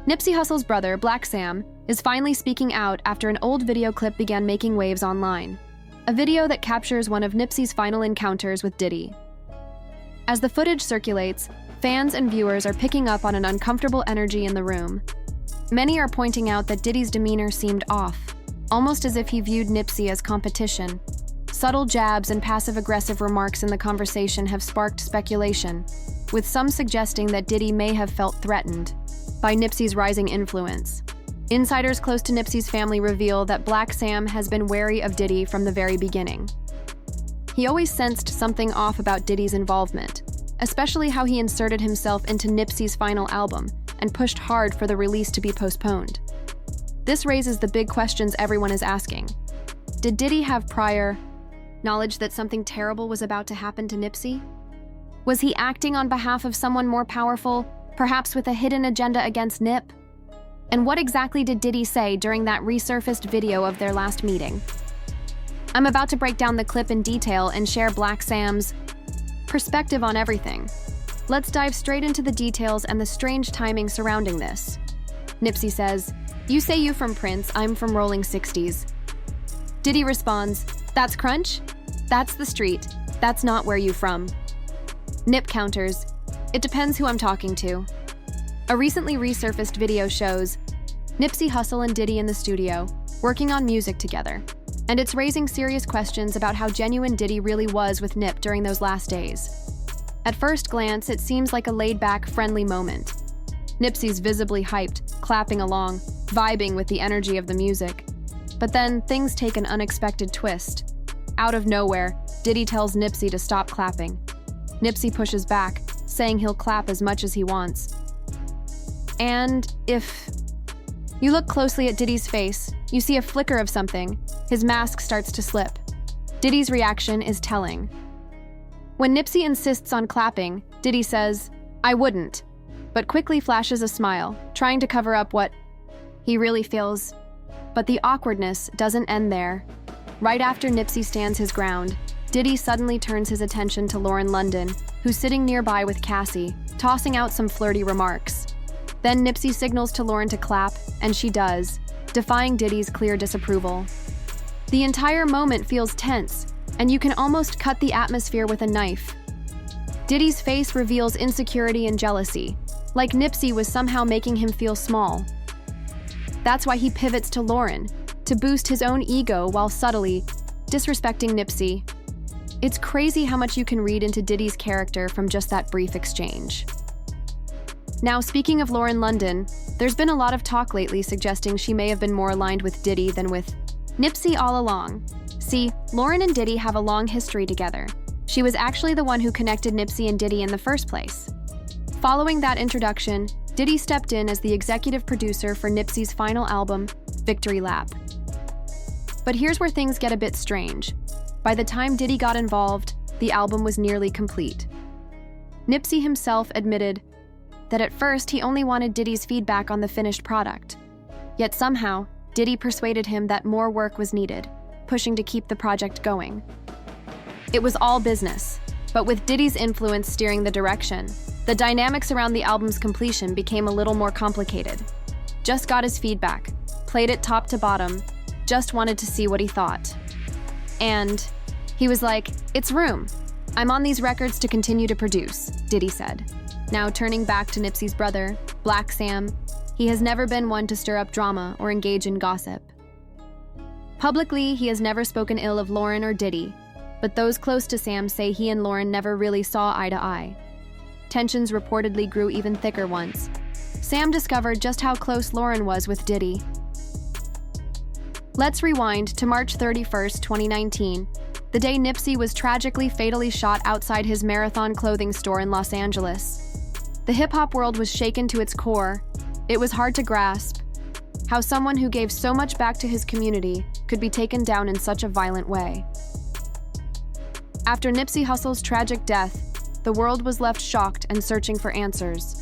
Nipsey Hussle's brother, Blacc, is finally speaking out after an old video clip began making waves online. A video that captures one of Nipsey's final encounters with Diddy. As the footage circulates, fans and viewers are picking up on an uncomfortable energy in the room. Many are pointing out that Diddy's demeanor seemed off, almost as if he viewed Nipsey as competition. Subtle jabs and passive-aggressive remarks in the conversation have sparked speculation, with some suggesting that Diddy may have felt threatened by Nipsey's rising influence. Insiders close to Nipsey's family reveal that Blacc has been wary of Diddy from the very beginning. He always sensed something off about Diddy's involvement, especially how he inserted himself into Nipsey's final album and pushed hard for the release to be postponed. This raises the big questions everyone is asking. Did Diddy have prior knowledge that something terrible was about to happen to Nipsey? Was he acting on behalf of someone more powerful, perhaps with a hidden agenda against Nip? And what exactly did Diddy say during that resurfaced video of their last meeting? I'm about to break down the clip in detail and share Blacc's perspective on everything. Let's dive straight into the details and the strange timing surrounding this. Nipsey says, "You say you from Prince, I'm from Rolling 60s. Diddy responds, "That's Crunch? That's the street. That's not where you from." Nip counters, "It depends who I'm talking to." A recently resurfaced video shows Nipsey Hussle and Diddy in the studio, working on music together. And it's raising serious questions about how genuine Diddy really was with Nip during those last days. At first glance, it seems like a laid-back, friendly moment. Nipsey's visibly hyped, clapping along, vibing with the energy of the music. But then, things take an unexpected twist. Out of nowhere, Diddy tells Nipsey to stop clapping. Nipsey pushes back, saying he'll clap as much as he wants. And if you look closely at Diddy's face, you see a flicker of something. His mask starts to slip. Diddy's reaction is telling. When Nipsey insists on clapping, Diddy says, "I wouldn't," but quickly flashes a smile, trying to cover up what he really feels. But the awkwardness doesn't end there. Right after Nipsey stands his ground, Diddy suddenly turns his attention to Lauren London, who's sitting nearby with Cassie, tossing out some flirty remarks. Then Nipsey signals to Lauren to clap, and she does, defying Diddy's clear disapproval. The entire moment feels tense, and you can almost cut the atmosphere with a knife. Diddy's face reveals insecurity and jealousy, like Nipsey was somehow making him feel small. That's why he pivots to Lauren, to boost his own ego while subtly disrespecting Nipsey. It's crazy how much you can read into Diddy's character from just that brief exchange. Now, speaking of Lauren London, there's been a lot of talk lately suggesting she may have been more aligned with Diddy than with Nipsey all along. See, Lauren and Diddy have a long history together. She was actually the one who connected Nipsey and Diddy in the first place. Following that introduction, Diddy stepped in as the executive producer for Nipsey's final album, Victory Lap. But here's where things get a bit strange. By the time Diddy got involved, the album was nearly complete. Nipsey himself admitted that at first he only wanted Diddy's feedback on the finished product. Yet somehow, Diddy persuaded him that more work was needed, pushing to keep the project going. It was all business, but with Diddy's influence steering the direction, the dynamics around the album's completion became a little more complicated. Just got his feedback, played it top to bottom, just wanted to see what he thought. And he was like, "It's room. I'm on these records to continue to produce," Diddy said. Now turning back to Nipsey's brother, Blacc, he has never been one to stir up drama or engage in gossip. Publicly, he has never spoken ill of Lauren or Diddy, but those close to Sam say he and Lauren never really saw eye to eye. Tensions reportedly grew even thicker once Sam discovered just how close Lauren was with Diddy. Let's rewind to March 31st, 2019, the day Nipsey was tragically fatally shot outside his Marathon clothing store in Los Angeles. The hip-hop world was shaken to its core. It was hard to grasp how someone who gave so much back to his community could be taken down in such a violent way. After Nipsey Hussle's tragic death, the world was left shocked and searching for answers.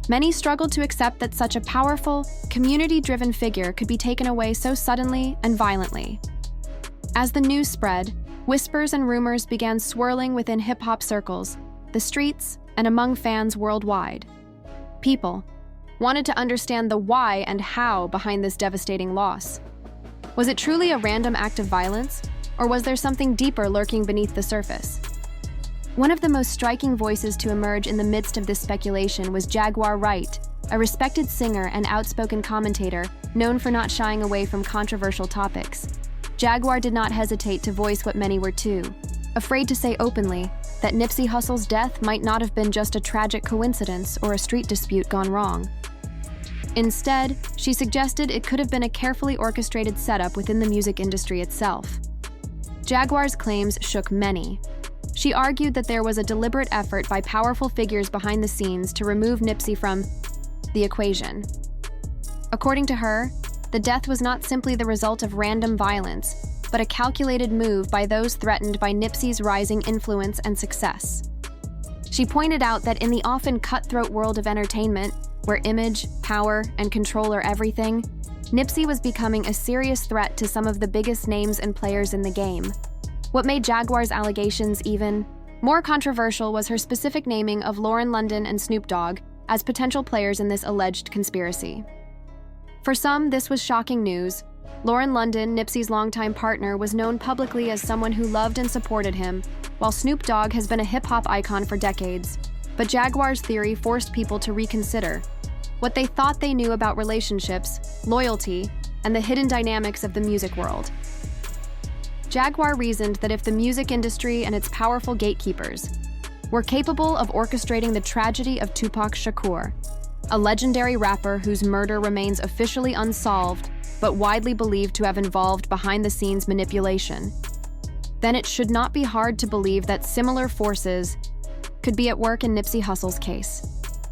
Many struggled to accept that such a powerful, community-driven figure could be taken away so suddenly and violently. As the news spread, whispers and rumors began swirling within hip-hop circles, the streets, and among fans worldwide. People, wanted to understand the why and how behind this devastating loss. Was it truly a random act of violence, or was there something deeper lurking beneath the surface? One of the most striking voices to emerge in the midst of this speculation was Jaguar Wright, a respected singer and outspoken commentator known for not shying away from controversial topics. Jaguar did not hesitate to voice what many were too afraid to say openly, that Nipsey Hussle's death might not have been just a tragic coincidence or a street dispute gone wrong. Instead, she suggested it could have been a carefully orchestrated setup within the music industry itself. Jaguar's claims shook many. She argued that there was a deliberate effort by powerful figures behind the scenes to remove Nipsey from the equation. According to her, the death was not simply the result of random violence, but a calculated move by those threatened by Nipsey's rising influence and success. She pointed out that in the often cutthroat world of entertainment, where image, power, and control are everything, Nipsey was becoming a serious threat to some of the biggest names and players in the game. What made Jaguar's allegations even more controversial was her specific naming of Lauren London and Snoop Dogg as potential players in this alleged conspiracy. For some, this was shocking news. Lauren London, Nipsey's longtime partner, was known publicly as someone who loved and supported him, while Snoop Dogg has been a hip-hop icon for decades. But Jaguar's theory forced people to reconsider what they thought they knew about relationships, loyalty, and the hidden dynamics of the music world. Jaguar reasoned that if the music industry and its powerful gatekeepers were capable of orchestrating the tragedy of Tupac Shakur, a legendary rapper whose murder remains officially unsolved but widely believed to have involved behind-the-scenes manipulation, then it should not be hard to believe that similar forces could be at work in Nipsey Hussle's case.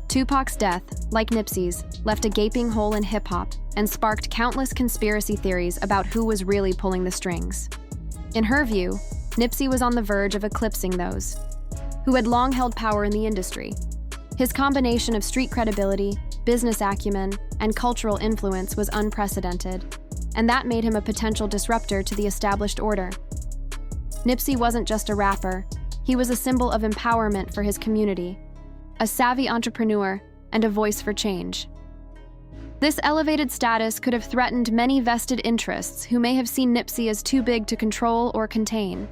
Tupac's death, like Nipsey's, left a gaping hole in hip-hop and sparked countless conspiracy theories about who was really pulling the strings. In her view, Nipsey was on the verge of eclipsing those who had long held power in the industry. His combination of street credibility, business acumen, and cultural influence was unprecedented, and that made him a potential disruptor to the established order. Nipsey wasn't just a rapper, he was a symbol of empowerment for his community, a savvy entrepreneur, and a voice for change. This elevated status could have threatened many vested interests who may have seen Nipsey as too big to control or contain.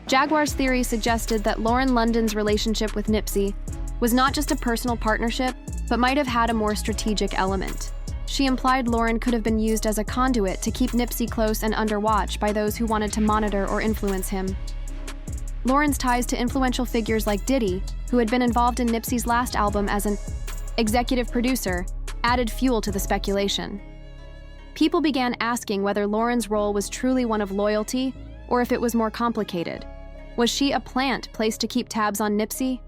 Jaguar's theory suggested that Lauren London's relationship with Nipsey was not just a personal partnership, but might have had a more strategic element. She implied Lauren could have been used as a conduit to keep Nipsey close and under watch by those who wanted to monitor or influence him. Lauren's ties to influential figures like Diddy, who had been involved in Nipsey's last album as an executive producer, added fuel to the speculation. People began asking whether Lauren's role was truly one of loyalty, or if it was more complicated. Was she a plant placed to keep tabs on Nipsey?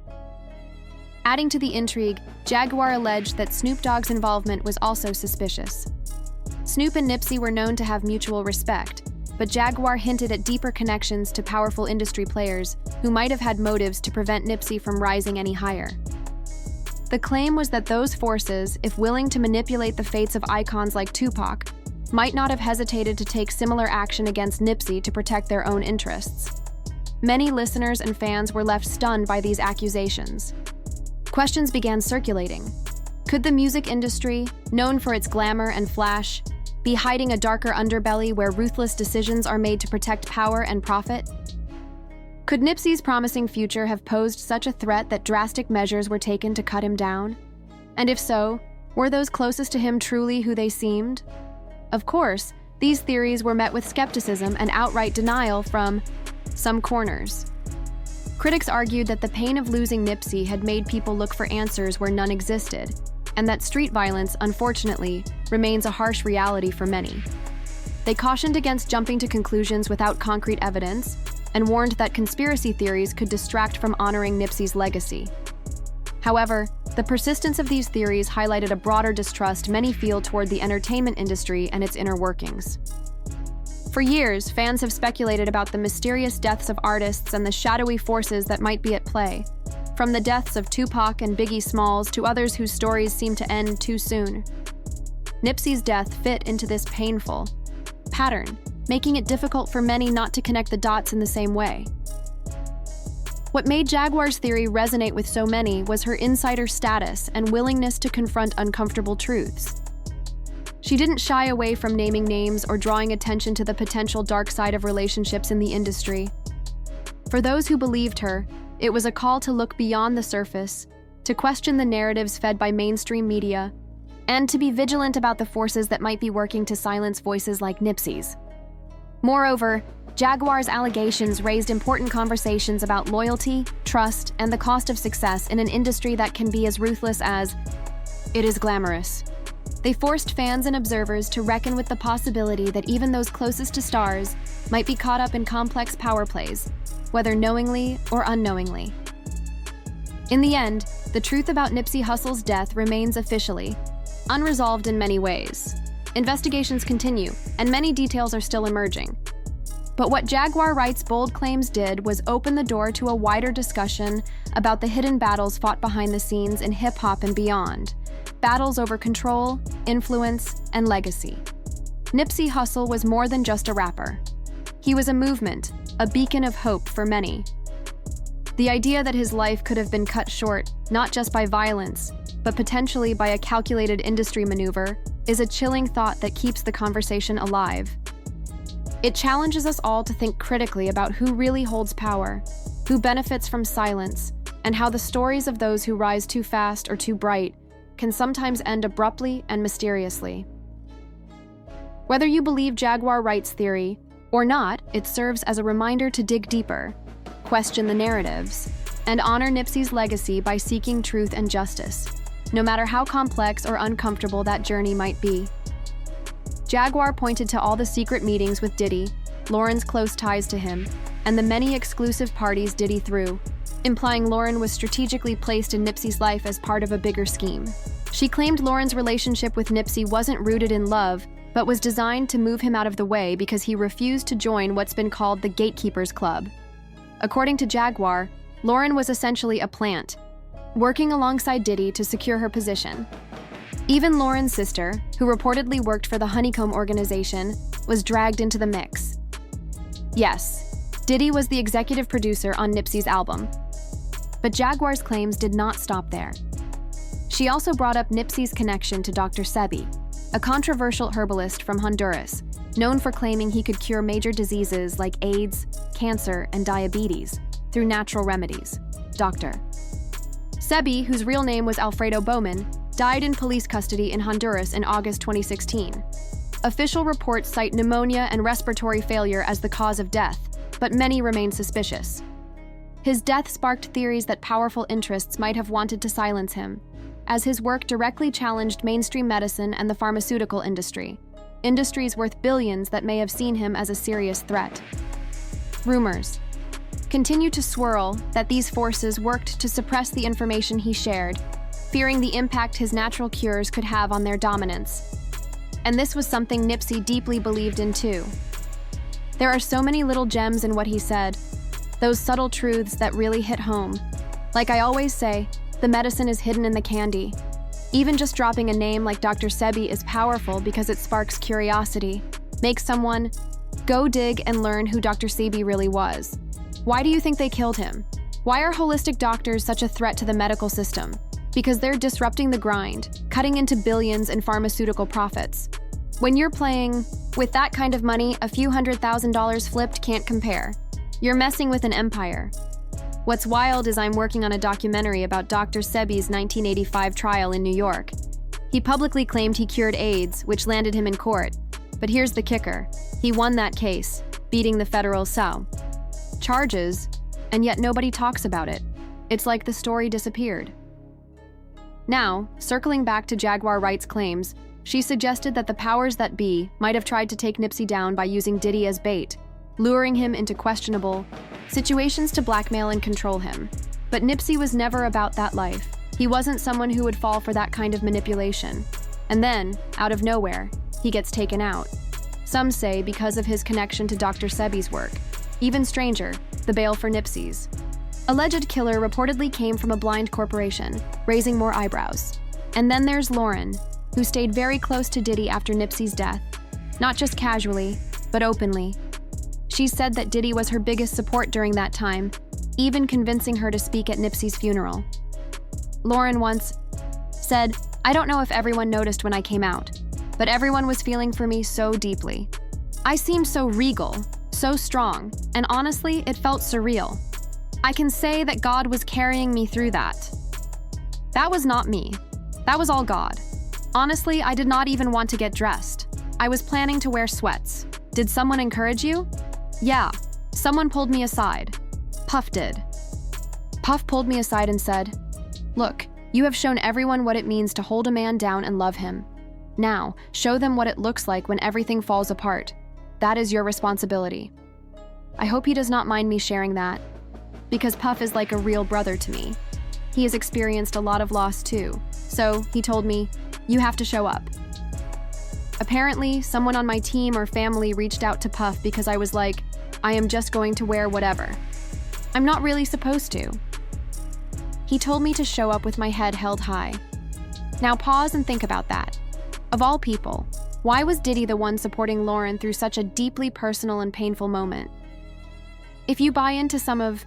Adding to the intrigue, Jaguar alleged that Snoop Dogg's involvement was also suspicious. Snoop and Nipsey were known to have mutual respect, but Jaguar hinted at deeper connections to powerful industry players who might have had motives to prevent Nipsey from rising any higher. The claim was that those forces, if willing to manipulate the fates of icons like Tupac, might not have hesitated to take similar action against Nipsey to protect their own interests. Many listeners and fans were left stunned by these accusations. Questions began circulating. Could the music industry, known for its glamour and flash, be hiding a darker underbelly where ruthless decisions are made to protect power and profit? Could Nipsey's promising future have posed such a threat that drastic measures were taken to cut him down? And if so, were those closest to him truly who they seemed? Of course, these theories were met with skepticism and outright denial from some corners. Critics argued that the pain of losing Nipsey had made people look for answers where none existed, and that street violence, unfortunately, remains a harsh reality for many. They cautioned against jumping to conclusions without concrete evidence, and warned that conspiracy theories could distract from honoring Nipsey's legacy. However, the persistence of these theories highlighted a broader distrust many feel toward the entertainment industry and its inner workings. For years, fans have speculated about the mysterious deaths of artists and the shadowy forces that might be at play, from the deaths of Tupac and Biggie Smalls to others whose stories seem to end too soon. Nipsey's death fit into this painful pattern, making it difficult for many not to connect the dots in the same way. What made Jaguar's theory resonate with so many was her insider status and willingness to confront uncomfortable truths. She didn't shy away from naming names or drawing attention to the potential dark side of relationships in the industry. For those who believed her, it was a call to look beyond the surface, to question the narratives fed by mainstream media, and to be vigilant about the forces that might be working to silence voices like Nipsey's. Moreover, Jaguar's allegations raised important conversations about loyalty, trust, and the cost of success in an industry that can be as ruthless as it is glamorous. They forced fans and observers to reckon with the possibility that even those closest to stars might be caught up in complex power plays, whether knowingly or unknowingly. In the end, the truth about Nipsey Hussle's death remains officially unresolved in many ways. Investigations continue, and many details are still emerging. But what Jaguar Wright's bold claims did was open the door to a wider discussion about the hidden battles fought behind the scenes in hip-hop and beyond. Battles over control, influence, and legacy. Nipsey Hussle was more than just a rapper. He was a movement, a beacon of hope for many. The idea that his life could have been cut short, not just by violence, but potentially by a calculated industry maneuver, is a chilling thought that keeps the conversation alive. It challenges us all to think critically about who really holds power, who benefits from silence, and how the stories of those who rise too fast or too bright can sometimes end abruptly and mysteriously. Whether you believe Jaguar Wright's theory or not, it serves as a reminder to dig deeper, question the narratives, and honor Nipsey's legacy by seeking truth and justice, no matter how complex or uncomfortable that journey might be. Jaguar pointed to all the secret meetings with Diddy, Lauren's close ties to him, and the many exclusive parties Diddy threw, implying Lauren was strategically placed in Nipsey's life as part of a bigger scheme. She claimed Lauren's relationship with Nipsey wasn't rooted in love, but was designed to move him out of the way because he refused to join what's been called the Gatekeepers Club. According to Jaguar, Lauren was essentially a plant, working alongside Diddy to secure her position. Even Lauren's sister, who reportedly worked for the Honeycomb organization, was dragged into the mix. Yes, Diddy was the executive producer on Nipsey's album. But Jaguar's claims did not stop there. She also brought up Nipsey's connection to Dr. Sebi, a controversial herbalist from Honduras, known for claiming he could cure major diseases like AIDS, cancer, and diabetes through natural remedies. Dr. Sebi, whose real name was Alfredo Bowman, died in police custody in Honduras in August 2016. Official reports cite pneumonia and respiratory failure as the cause of death, but many remain suspicious. His death sparked theories that powerful interests might have wanted to silence him, as his work directly challenged mainstream medicine and the pharmaceutical industry, industries worth billions that may have seen him as a serious threat. Rumors continue to swirl that these forces worked to suppress the information he shared, fearing the impact his natural cures could have on their dominance. And this was something Nipsey deeply believed in too. There are so many little gems in what he said, those subtle truths that really hit home. Like I always say, the medicine is hidden in the candy. Even just dropping a name like Dr. Sebi is powerful because it sparks curiosity, makes someone go dig and learn who Dr. Sebi really was. Why do you think they killed him? Why are holistic doctors such a threat to the medical system? Because they're disrupting the grind, cutting into billions in pharmaceutical profits. When you're playing with that kind of money, a few $100,000 flipped can't compare. You're messing with an empire. What's wild is I'm working on a documentary about Dr. Sebi's 1985 trial in New York. He publicly claimed he cured AIDS, which landed him in court. But here's the kicker. He won that case, beating the federal charges, and yet nobody talks about it. It's like the story disappeared. Now, circling back to Jaguar Wright's claims, she suggested that the powers that be might have tried to take Nipsey down by using Diddy as bait, luring him into questionable situations to blackmail and control him. But Nipsey was never about that life. He wasn't someone who would fall for that kind of manipulation. And then, out of nowhere, he gets taken out. Some say because of his connection to Dr. Sebi's work. Even stranger, the bail for Nipsey's alleged killer reportedly came from a blind corporation, raising more eyebrows. And then there's Lauren, who stayed very close to Diddy after Nipsey's death, not just casually, but openly. She said that Diddy was her biggest support during that time, even convincing her to speak at Nipsey's funeral. Lauren once said, "I don't know if everyone noticed when I came out, but everyone was feeling for me so deeply. I seemed so regal, so strong, and honestly, it felt surreal. I can say that God was carrying me through that." That was not me. That was all God. Honestly, I did not even want to get dressed. I was planning to wear sweats. Did someone encourage you? Yeah, someone pulled me aside. Puff did. Puff pulled me aside and said, "Look, you have shown everyone what it means to hold a man down and love him. Now, show them what it looks like when everything falls apart. That is your responsibility." I hope he does not mind me sharing that, because Puff is like a real brother to me. He has experienced a lot of loss too, so he told me, "You have to show up." Apparently, someone on my team or family reached out to Puff because I was like, "I am just going to wear whatever. I'm not really supposed to." He told me to show up with my head held high. Now pause and think about that. Of all people, why was Diddy the one supporting Lauren through such a deeply personal and painful moment? If you buy into some of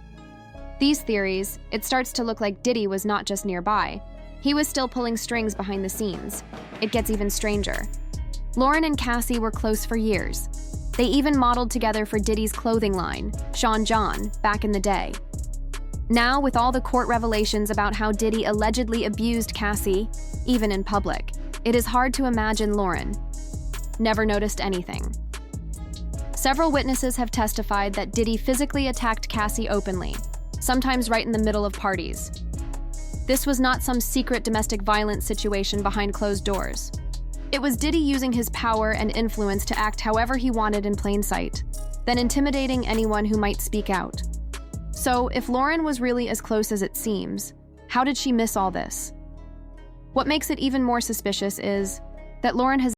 these theories, it starts to look like Diddy was not just nearby. He was still pulling strings behind the scenes. It gets even stranger. Lauren and Cassie were close for years. They even modeled together for Diddy's clothing line, Sean John, back in the day. Now, with all the court revelations about how Diddy allegedly abused Cassie, even in public, it is hard to imagine Lauren never noticed anything. Several witnesses have testified that Diddy physically attacked Cassie openly, sometimes right in the middle of parties. This was not some secret domestic violence situation behind closed doors. It was Diddy using his power and influence to act however he wanted in plain sight, then intimidating anyone who might speak out. So, if Lauren was really as close as it seems, how did she miss all this? What makes it even more suspicious is that Lauren has